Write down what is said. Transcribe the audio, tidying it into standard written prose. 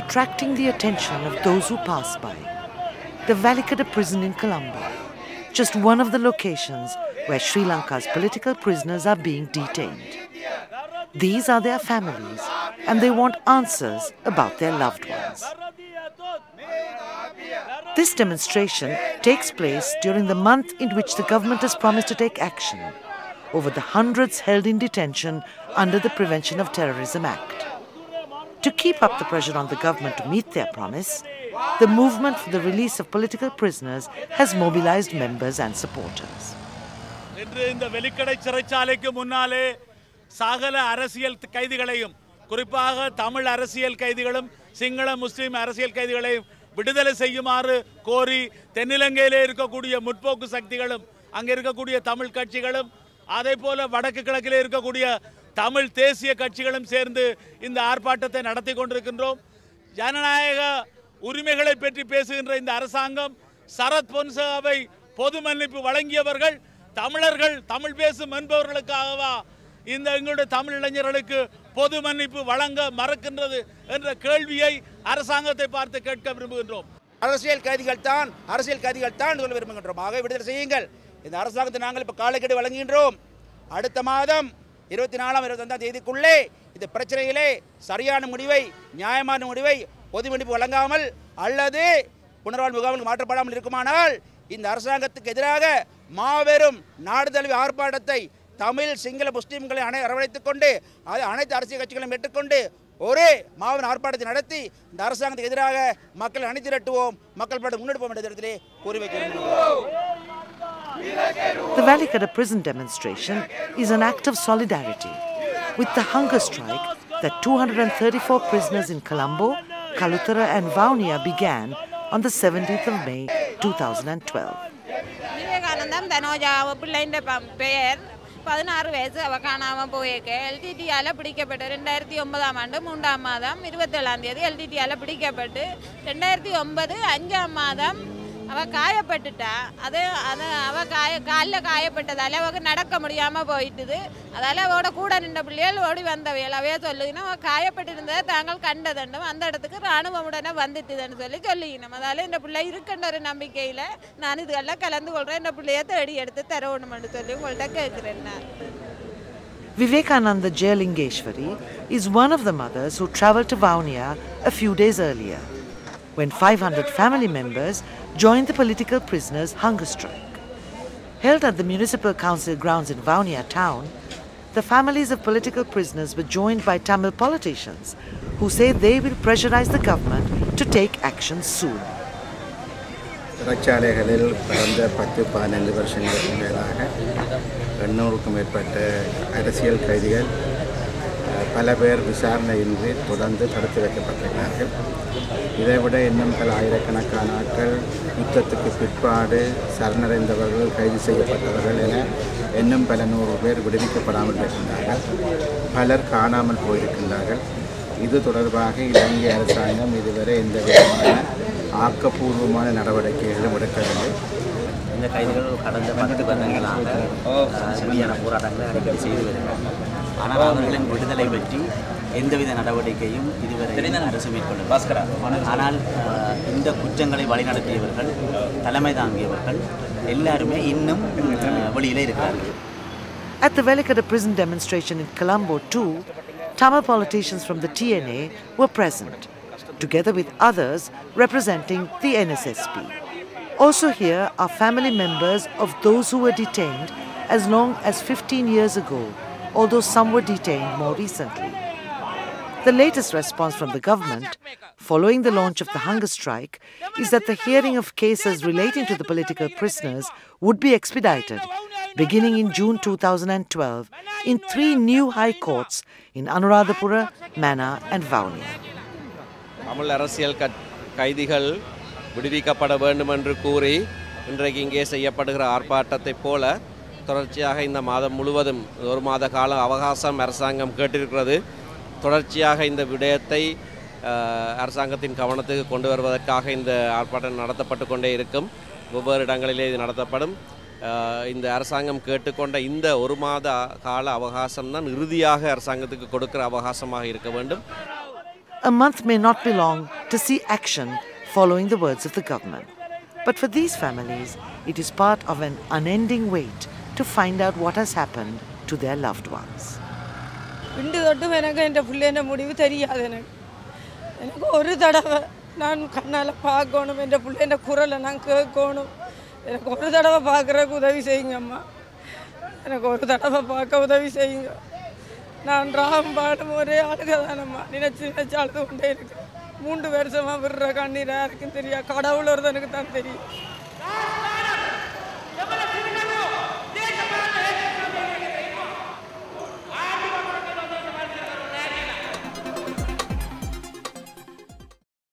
attracting the attention of those who pass by. The Valikada prison in Colombo, just one of the locations where Sri Lanka's political prisoners are being detained. These are their families, and they want answers about their loved ones. This demonstration takes place during the month in which the government has promised to take action over the hundreds held in detention under the Prevention of Terrorism Act. To keep up the pressure on the government to meet their promise, the movement for the release of political prisoners has mobilized members and supporters. சகல அரசியல் கைதிகளையும் குறிப்பாக தமிழ் அரசியல் கைதிகளும் சிங்கள முஸ்லிம் அரசியல் கைதிகளையும் விடுதலை செய்யுமாறு கோரி தென்னிலங்கையிலே இருக்கக்கூடிய முற்போக்கு சக்திகளும் அங்கே இருக்கக்கூடிய தமிழ் கட்சிகளும் அதேபோல வடக்கு கிழக்கிலே இருக்கக்கூடிய தமிழ் தேசிய கட்சிகளும் சேர்ந்து இந்த ஆர்ப்பாட்டத்தை நடத்தி கொண்டிருக்கின்றோம். ஜனநாயக உரிமைகளை பற்றி பேசுகின்ற இந்த அரசாங்கம் சரத் பொன்சேகாவை பொது மன்னிப்பு வழங்கியவர்கள் தமிழர்கள் தமிழ் பேசும் என்பவர்களுக்காகவா இந்த எங்களுடைய தமிழ் இளைஞர்களுக்கு பொது மன்னிப்பு வழங்க மறக்கின்றது என்ற கேள்வியை அரசாங்கத்தை பார்த்து கேட்க விரும்புகின்றோம். அரசியல் கைதிகள் தான் சொல்ல விரும்புகின்றோம். ஆக விடுதலை செய்யுங்கள். இந்த அரசாங்கத்தை நாங்கள் இப்போ காலக்கெடு வழங்குகின்றோம். அடுத்த மாதம் 24ஆம் 25ஆம் தேதிக்குள்ளே இந்த பிரச்சனையிலே சரியான முடிவை நியாயமான முடிவை பொது மன்னிப்பு வழங்காமல் அல்லது புனர்வாழ்வு முகாமுக்கு மாற்றப்படாமல் இருக்குமானால் இந்த அரசாங்கத்துக்கு எதிராக மாபெரும் நாடு தழுவிய ஆர்ப்பாட்டத்தை தமிழ் சிங்கள முஸ்லீம்களை அரவணைத்துக் கொண்டு அனைத்து அரசியல் கட்சிகளையும் ஏற்றுக்கொண்டு ஒரே மாபெரும் ஆர்ப்பாட்டத்தை நடத்தி இந்த அரசாங்கத்துக்கு எதிராக மக்களை அணிதிரட்டுவோம், மக்கள் படம் முன்னெடுப்போம் என்ற இடத்திலே கூறி வைக்கிறோம். The Valikada prison demonstration is an act of solidarity with the hunger strike that 234 prisoners in Colombo, Kalutara and Vaunia began on the 17th of May 2012. 16 வயசு அவ காணாம போயிருக்க எல்டிடியால பிடிக்கப்பட்டு 2009ஆம் ஆண்டு 3ஆம் மாதம் 27ஆம் தேதி எல்டிடியால பிடிக்கப்பட்டு 2009 5ஆம் மாதம் அவ காயப்பட்டுட்டா. அது அவ காலில் காயப்பட்டதால அவக்கு நடக்க முடியாம போயிட்டுது. அதால அவட கூட நின்ற பிள்ளைகள் ஓடி வந்தவையல் அவையே சொல்லுகினா அவ காயப்பட்டிருந்ததை தாங்கள் கண்டதண்டும் அந்த இடத்துக்கு ராணுவம் உடனே வந்துட்டுதுன்னு சொல்லிக்கணும். அதால இந்த பிள்ளை இருக்கின்ற ஒரு நம்பிக்கையில நான் இதுகெல்லாம் கலந்து கொள்றேன். இந்த பிள்ளைய தேடி எடுத்து தரணும்னு சொல்லி உங்கள்கிட்ட கேட்கிறேன். Vivekananda Jayalingeshwari is one of the mothers who travelled to Vaunia a few days earlier, when 500 family members joined the political prisoners' hunger strike. Held at the Municipal Council grounds in Vaunia town, the families of political prisoners were joined by Tamil politicians who say they will pressurize the government to take action soon. சிறைச்சாலைகளில் கடந்த 10-15 வருஷங்களுக்கு மேலாக 800க்கும் மேற்பட்ட அரசியல் கைதிகள் பல பேர் விசாரணையின்றி தொடர்ந்து தடுத்து வைக்கப்பட்டிருக்கிறார்கள். இதைவிட இன்னும் பல ஆயிரக்கணக்கான ஆட்கள் யுத்தத்துக்கு பிற்பாடு சரணடைந்தவர்கள் கைது செய்யப்பட்டவர்கள் என இன்னும் பல 100 பேர் விடுவிக்கப்படாமல் இருக்கின்றார்கள். பலர் காணாமல் போயிருக்கின்றார்கள். இது தொடர்பாக இலங்கை அரசாங்கம் இதுவரை எந்த விதமான ஆக்கப்பூர்வமான நடவடிக்கைகளும் எடுக்கவில்லை. இந்த கைதிகள் கடந்த 10 வருடங்களாக சரியான போராட்டங்களை அடிக்கடி செய்து வருகிறார்கள். ஆனால் அவர்களின் விடுதலை பற்றி எந்தவித நடவடிக்கையும் இதுவரை அரசு மேற்கொள்ளவில்லை. ஆனால் இந்த குற்றங்களை வழிநடத்தியவர்கள் தலைமை தாங்கியவர்கள் எல்லாருமே இன்னும் வெளியிலே இருக்கிறார்கள். At the Valikada prison demonstration in Colombo too, Tamil politicians from the TNA were present, together with others representing the NSSP. Also here are family members of those who were detained as long as 15 years ago, although some were detained more recently. The latest response from the government, following the launch of the hunger strike, is that the hearing of cases relating to the political prisoners would be expedited, beginning in June 2012, in 3 new high courts in Anuradhapura, Mana and Vaunia. Tamil அரசியல் கைதிகள் விடுவிக்கப்பட வேண்டும் என்று கூறி இன்றைக்கு இங்கே செய்யப்படுகிற ஆர்ப்பாட்டத்தைப் போல தொடர்ச்சியாக இந்த மாதம் முழுவதும் 1 மாத கால அவகாசம் அரசாங்கம் கேட்டிருக்கிறது. தொடர்ச்சியாக இந்த விடயத்தை அரசாங்கத்தின் கவனத்துக்கு கொண்டு வருவதற்காக இந்த ஆர்ப்பாட்டம் நடத்தப்பட்டு கொண்டே இருக்கும். ஒவ்வொரு இடங்களிலே இது நடத்தப்படும். இந்த அரசாங்கம் கேட்டுக்கொண்ட இந்த 1 மாத கால அவகாசம் தான் இறுதியாக அரசாங்கத்துக்கு கொடுக்கிற அவகாசமாக இருக்க வேண்டும். a month may not be long to see action following the words of the government. But for these families, it is part of an unending wait to find out what has happened to their loved ones. இண்டு தொட்டும் எனக்கு என் பிள்ளைன்ற முடிவு தெரியாது. எனக்கு ஒரு தடவை நான் கண்ணால் பார்க்கணும், என் பிள்ளைன்ற குரலை நான் கேட்கணும். எனக்கு ஒரு தடவை பார்க்குறதுக்கு உதவி செய்யுங்க அம்மா. எனக்கு ஒரு தடவை பார்க்க உதவி செய்யுங்க. நான் ராகம் பாடும் ஒரே அழுகதானம்மா. நினைச்சு அழுது கொண்டே இருக்கு. 3 வருஷமாக விடுற கண்ணீர் யாருக்கும் தெரியாது, கடவுள் ஒருத்தனுக்கு தான் தெரியும்.